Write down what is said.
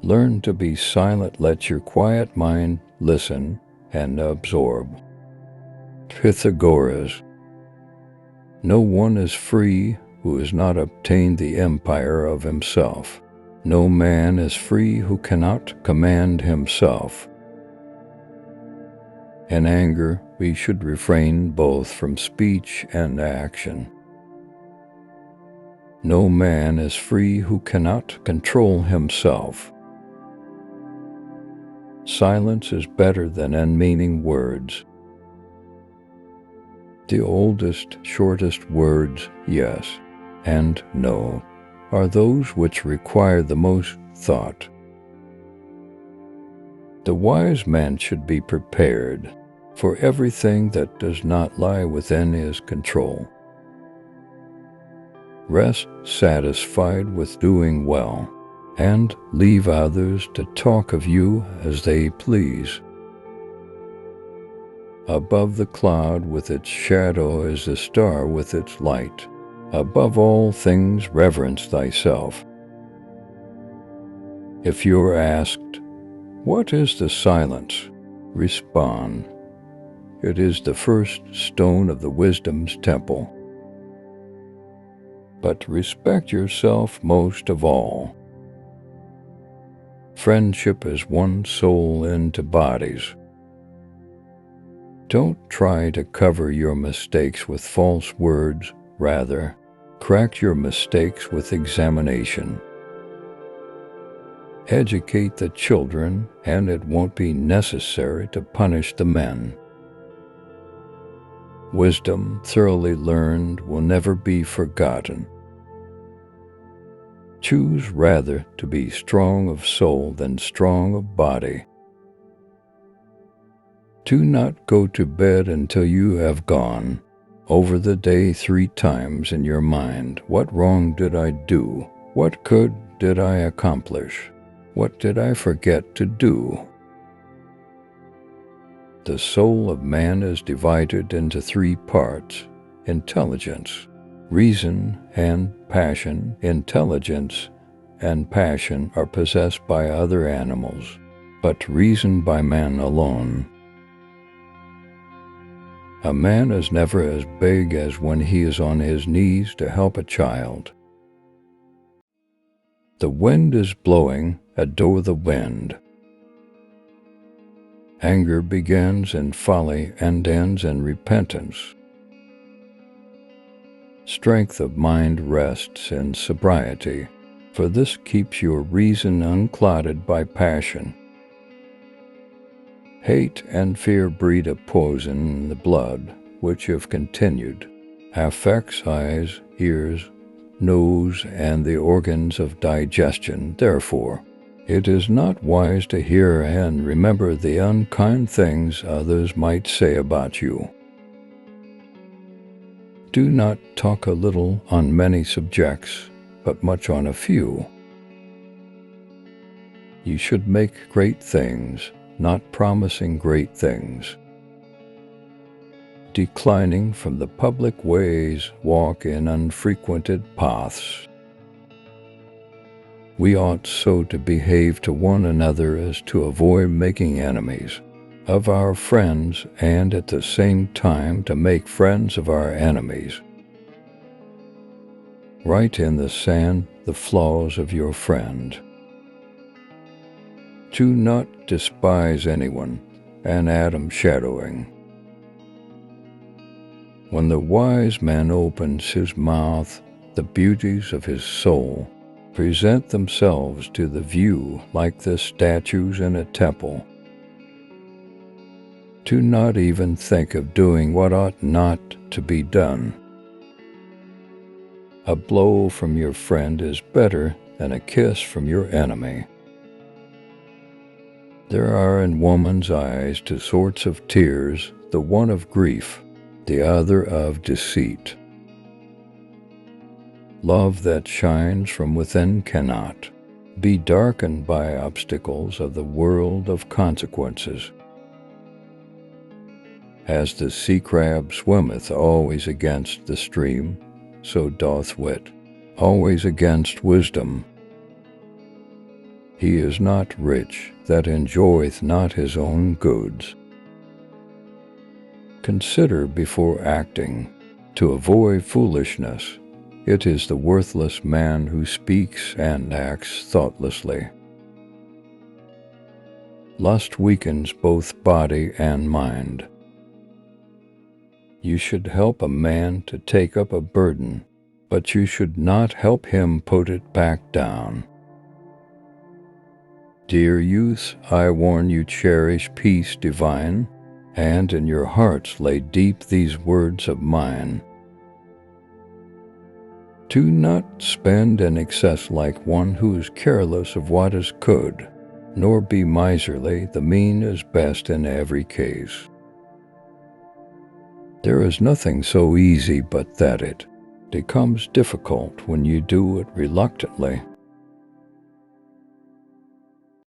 Learn to be silent. Let your quiet mind listen and absorb. Pythagoras. No one is free who has not obtained the empire of himself. No man is free who cannot command himself. In anger, we should refrain both from speech and action. No man is free who cannot control himself. Silence is better than unmeaning words. The oldest, shortest words, yes and no, are those which require the most thought. The wise man should be prepared for everything that does not lie within his control. Rest satisfied with doing well, and leave others to talk of you as they please. Above the cloud with its shadow is the star with its light. Above all things reverence thyself. If you are asked, "What is the silence?" respond, "It is the first stone of the wisdom's temple." But respect yourself most of all. Friendship is one soul into bodies. Don't try to cover your mistakes with false words. Rather, correct your mistakes with examination. Educate the children, and it won't be necessary to punish the men. Wisdom thoroughly learned will never be forgotten. Choose rather to be strong of soul than strong of body. Do not go to bed until you have gone over the day 3 times in your mind. What wrong did I do? What good did I accomplish? What did I forget to do? The soul of man is divided into 3 parts: intelligence, reason, and passion. Intelligence and passion are possessed by other animals, but reason by man alone. A man is never as big as when he is on his knees to help a child. The wind is blowing, adore the wind. Anger begins in folly and ends in repentance. Strength of mind rests in sobriety, for this keeps your reason unclouded by passion. Hate and fear breed a poison in the blood, which, if continued, affects eyes, ears, nose, and the organs of digestion. Therefore, it is not wise to hear and remember the unkind things others might say about you. Do not talk a little on many subjects, but much on a few. You should make great things, not promising great things. Declining from the public ways, walk in unfrequented paths. We ought so to behave to one another as to avoid making enemies of our friends, and at the same time to make friends of our enemies. Write in the sand the flaws of your friend. Do not despise anyone, an atom shadowing. When the wise man opens his mouth, the beauties of his soul present themselves to the view like the statues in a temple. Do not even think of doing what ought not to be done. A blow from your friend is better than a kiss from your enemy. There are in woman's eyes 2 sorts of tears, the one of grief, the other of deceit. Love that shines from within cannot be darkened by obstacles of the world of consequences. As the sea crab swimmeth always against the stream, so doth wit always against wisdom. He is not rich that enjoyeth not his own goods. Consider before acting, to avoid foolishness. It is the worthless man who speaks and acts thoughtlessly. Lust weakens both body and mind. You should help a man to take up a burden, but you should not help him put it back down. Dear youths, I warn you, cherish peace divine, and in your hearts lay deep these words of mine. Do not spend in excess like one who is careless of what is good, nor be miserly. The mean is best in every case. There is nothing so easy but that it becomes difficult when you do it reluctantly.